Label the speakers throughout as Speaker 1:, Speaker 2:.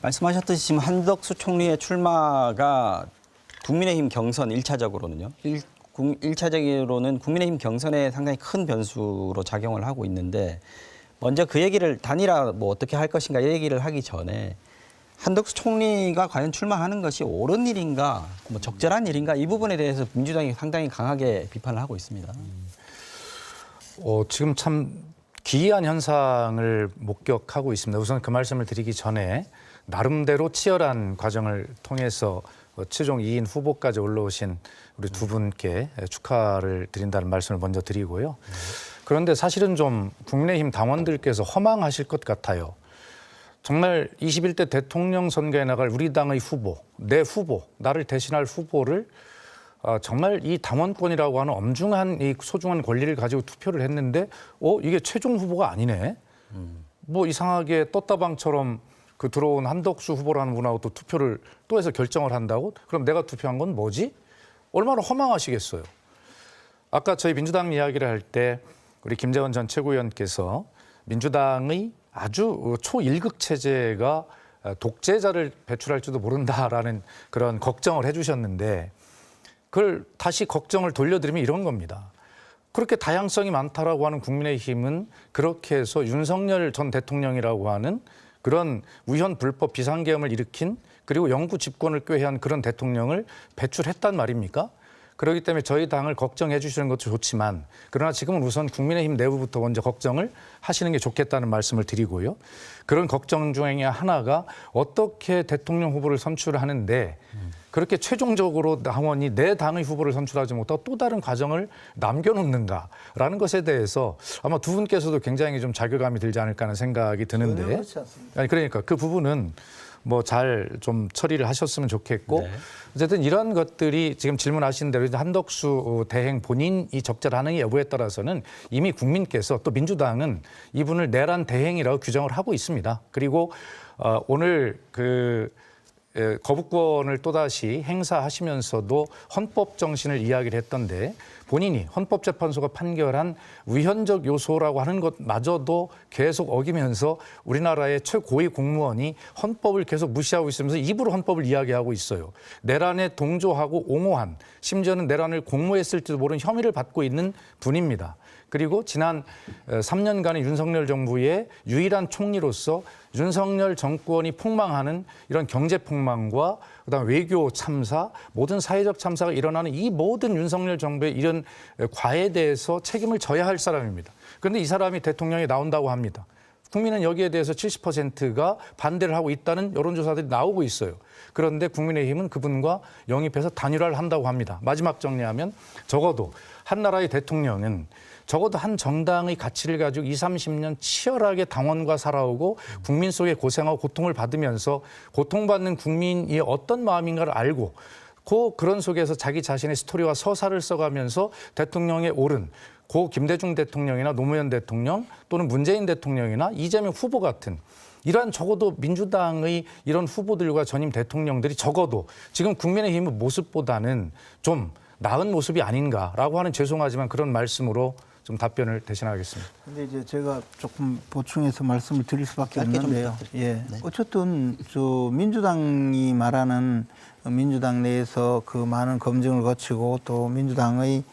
Speaker 1: 말씀하셨듯이 지금 한덕수 총리의 출마가 국민의힘 경선 1차적으로는요. 1차적으로는 국민의힘 경선에 상당히 큰 변수로 작용을 하고 있는데 먼저 그 얘기를 단일화 뭐 어떻게 할 것인가 이 얘기를 하기 전에 한덕수 총리가 과연 출마하는 것이 옳은 일인가, 뭐 적절한 일인가 이 부분에 대해서 민주당이 상당히 강하게 비판을 하고 있습니다.
Speaker 2: 지금 참 기이한 현상을 목격하고 있습니다. 우선 그 말씀을 드리기 전에 나름대로 치열한 과정을 통해서 최종 2인 후보까지 올라오신 우리 두 분께 축하를 드린다는 말씀을 먼저 드리고요. 그런데 사실은 좀 국민의힘 당원들께서 허망하실 것 같아요. 정말 21대 대통령 선거에 나갈 우리 당의 후보, 내 후보, 나를 대신할 후보를 정말 이 당원권이라고 하는 엄중한 이 소중한 권리를 가지고 투표를 했는데 이게 최종 후보가 아니네. 뭐 이상하게 떴다방처럼 그 들어온 한덕수 후보라는 분하고 또 투표를 또 해서 결정을 한다고? 그럼 내가 투표한 건 뭐지? 얼마나 허망하시겠어요. 아까 저희 민주당 이야기를 할 때 우리 김재원 전 최고위원께서 민주당의 아주 초일극 체제가 독재자를 배출할지도 모른다라는 그런 걱정을 해주셨는데 그걸 다시 걱정을 돌려드리면 이런 겁니다. 그렇게 다양성이 많다라고 하는 국민의힘은 그렇게 해서 윤석열 전 대통령이라고 하는 그런 우현 불법 비상계엄을 일으킨 그리고 영구 집권을 꾀한 그런 대통령을 배출했단 말입니까? 그렇기 때문에 저희 당을 걱정해 주시는 것도 좋지만 그러나 지금은 우선 국민의힘 내부부터 먼저 걱정을 하시는 게 좋겠다는 말씀을 드리고요. 그런 걱정 중에 하나가 어떻게 대통령 후보를 선출하는데 그렇게 최종적으로 당원이 내 당의 후보를 선출하지 못하고 또 다른 과정을 남겨놓는가라는 것에 대해서 아마 두 분께서도 굉장히 좀 자괴감이 들지 않을까 하는 생각이 드는데
Speaker 3: 그렇지 않습니다.
Speaker 2: 아니 그러니까 그 부분은 뭐 잘 좀 처리를 하셨으면 좋겠고
Speaker 1: 네.
Speaker 2: 어쨌든 이런 것들이 지금 질문하신 대로 한덕수 대행 본인이 적절하느냐 여부에 따라서는 이미 국민께서 또 민주당은 이분을 내란 대행이라고 규정을 하고 있습니다. 그리고 오늘 그 거부권을 또다시 행사하시면서도 헌법 정신을 이야기를 했던데 본인이 헌법재판소가 판결한 위헌적 요소라고 하는 것마저도 계속 어기면서 우리나라의 최고위 공무원이 헌법을 계속 무시하고 있으면서 입으로 헌법을 이야기하고 있어요. 내란에 동조하고 옹호한 심지어는 내란을 공모했을지도 모르는 혐의를 받고 있는 분입니다. 그리고 지난 3년간의 윤석열 정부의 유일한 총리로서 윤석열 정권이 폭망하는 이런 경제 폭망과 그다음에 외교 참사, 모든 사회적 참사가 일어나는 이 모든 윤석열 정부의 이런 과에 대해서 책임을 져야 할 사람입니다. 그런데 이 사람이 대통령이 나온다고 합니다. 국민은 여기에 대해서 70%가 반대를 하고 있다는 여론조사들이 나오고 있어요. 그런데 국민의힘은 그분과 영입해서 단일화를 한다고 합니다. 마지막 정리하면 적어도 한 나라의 대통령은 적어도 한 정당의 가치를 가지고 20, 30년 치열하게 당원과 살아오고 국민 속에 고생하고 고통을 받으면서 고통받는 국민이 어떤 마음인가를 알고 그런 속에서 자기 자신의 스토리와 서사를 써가면서 대통령에 오른 고 김대중 대통령이나 노무현 대통령 또는 문재인 대통령이나 이재명 후보 같은 이러한 적어도 민주당의 이런 후보들과 전임 대통령들이 적어도 지금 국민의힘의 모습보다는 좀 나은 모습이 아닌가라고 하는 죄송하지만 그런 말씀으로 좀 답변을 대신하겠습니다.
Speaker 3: 근데 이제 제가 조금 보충해서 말씀을 드릴 수밖에 없는데요. 예.
Speaker 1: 네.
Speaker 3: 어쨌든 민주당이 말하는 민주당 내에서 그 많은 검증을 거치고 또 민주당의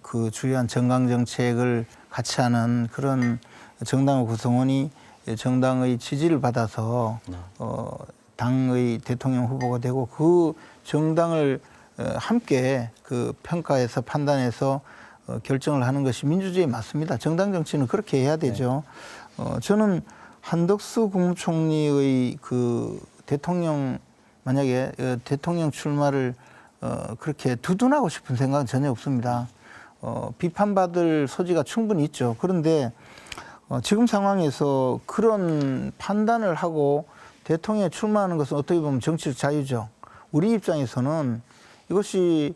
Speaker 3: 그 주요한 정강 정책을 같이 하는 그런 정당의 구성원이 정당의 지지를 받아서 당의 대통령 후보가 되고 그 정당을 함께 그 평가해서 판단해서 결정을 하는 것이 민주주의에 맞습니다. 정당 정치는 그렇게 해야 되죠. 저는 한덕수 국무총리의 그 대통령 만약에 대통령 출마를 그렇게 두둔하고 싶은 생각은 전혀 없습니다. 비판받을 소지가 충분히 있죠. 그런데 지금 상황에서 그런 판단을 하고 대통령에 출마하는 것은 어떻게 보면 정치적 자유죠. 우리 입장에서는 이것이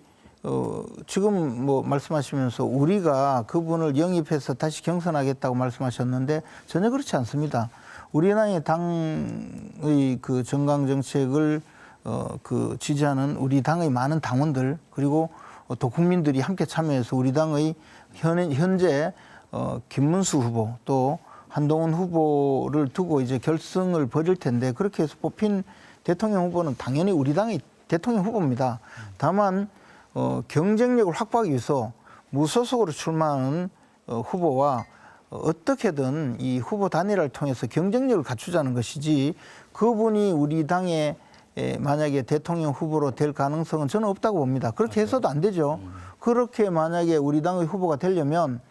Speaker 3: 지금 뭐 말씀하시면서 우리가 그분을 영입해서 다시 경선하겠다고 말씀하셨는데 전혀 그렇지 않습니다. 우리나라의 당의 그 정강 정책을 그 지지하는 우리 당의 많은 당원들 그리고 또 국민들이 함께 참여해서 우리 당의 현재 김문수 후보 또 한동훈 후보를 두고 이제 결승을 벌일 텐데 그렇게 해서 뽑힌 대통령 후보는 당연히 우리 당의 대통령 후보입니다. 다만 경쟁력을 확보하기 위해서 무소속으로 출마하는 후보와 어떻게든 이 후보 단일화를 통해서 경쟁력을 갖추자는 것이지 그분이 우리 당의 만약에 대통령 후보로 될 가능성은 저는 없다고 봅니다. 그렇게 해서도 안 되죠. 그렇게 만약에 우리 당의 후보가 되려면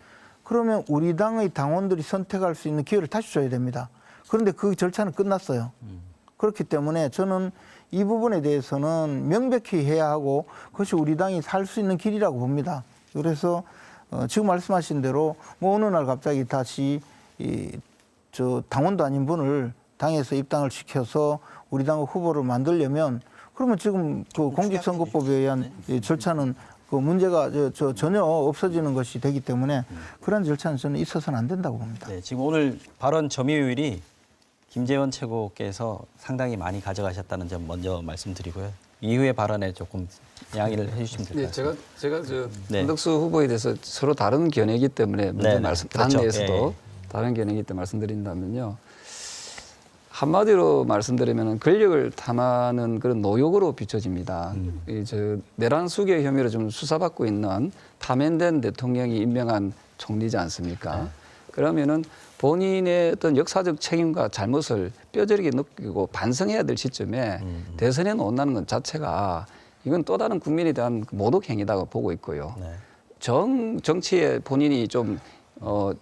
Speaker 3: 그러면 우리 당의 당원들이 선택할 수 있는 기회를 다시 줘야 됩니다. 그런데 그 절차는 끝났어요. 그렇기 때문에 저는 이 부분에 대해서는 명백히 해야 하고 그것이 우리 당이 살 수 있는 길이라고 봅니다. 그래서 지금 말씀하신 대로 뭐 어느 날 갑자기 다시 저 당원도 아닌 분을 당에서 입당을 시켜서 우리 당 후보를 만들려면 그러면 지금 그 공직선거법에 의한 절차는 그 문제가 전혀 없어지는 것이 되기 때문에 그런 절차는 저는 있어서는 안 된다고 봅니다.
Speaker 1: 네, 지금 오늘 발언 점유율이 김재원 최고께서 상당히 많이 가져가셨다는 점 먼저 말씀드리고요. 이후의 발언에 조금 양해를 해주시면 될 것 같습니다.
Speaker 4: 제가 저
Speaker 1: 네.
Speaker 4: 한덕수 후보에 대해서 서로 다른 견해이기 때문에 먼저
Speaker 1: 네,
Speaker 4: 말씀
Speaker 1: 그렇죠.
Speaker 4: 당내에서도
Speaker 1: 예.
Speaker 4: 다른 견해이기 때문에 말씀드린다면요. 한마디로 말씀드리면 권력을 탐하는 그런 노역으로 비춰집니다. 저 내란 수개 혐의로 좀 수사받고 있는 파면된 대통령이 임명한 총리지 않습니까?
Speaker 1: 네.
Speaker 4: 그러면은 본인의 어떤 역사적 책임과 잘못을 뼈저리게 느끼고 반성해야 될 시점에 대선에 나온다는 것 자체가 이건 또 다른 국민에 대한 모독 행위다고 보고 있고요.
Speaker 1: 네.
Speaker 4: 정치에 본인이 좀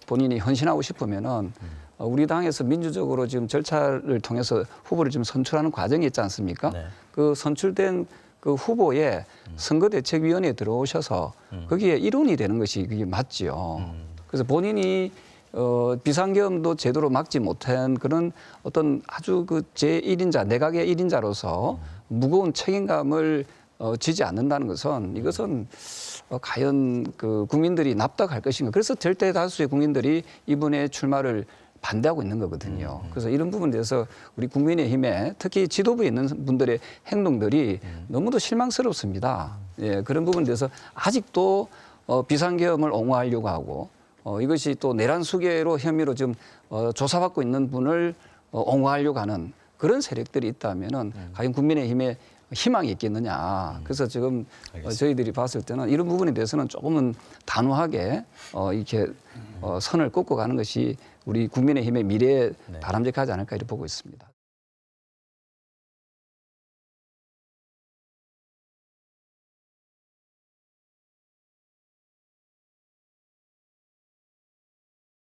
Speaker 4: 본인이 헌신하고 싶으면은 우리 당에서 민주적으로 지금 절차를 통해서 후보를 좀 선출하는 과정이 있지 않습니까?
Speaker 1: 네.
Speaker 4: 그 선출된 그 후보에 선거대책위원회에 들어오셔서 거기에 일원이 되는 것이 그게 맞지요. 그래서 본인이 비상계엄도 제대로 막지 못한 그런 어떤 아주 그 제1인자, 내각의 1인자로서 무거운 책임감을 지지 않는다는 것은 이것은 과연 그 국민들이 납득할 것인가. 그래서 절대 다수의 국민들이 이분의 출마를 반대하고 있는 거거든요. 그래서 이런 부분에 대해서 우리 국민의힘에 특히 지도부에 있는 분들의 행동들이 너무도 실망스럽습니다. 예, 그런 부분에 대해서 아직도 비상계엄을 옹호하려고 하고 이것이 또 내란 수개로 혐의로 지금 조사받고 있는 분을 옹호하려고 하는 그런 세력들이 있다면은 과연 국민의힘에 희망이 있겠느냐. 그래서 지금 저희들이 봤을 때는 이런 부분에 대해서는 조금은 단호하게 이렇게 선을 긋고 가는 것이 우리 국민의힘의 미래에 바람직하지 않을까 이렇게 보고 있습니다.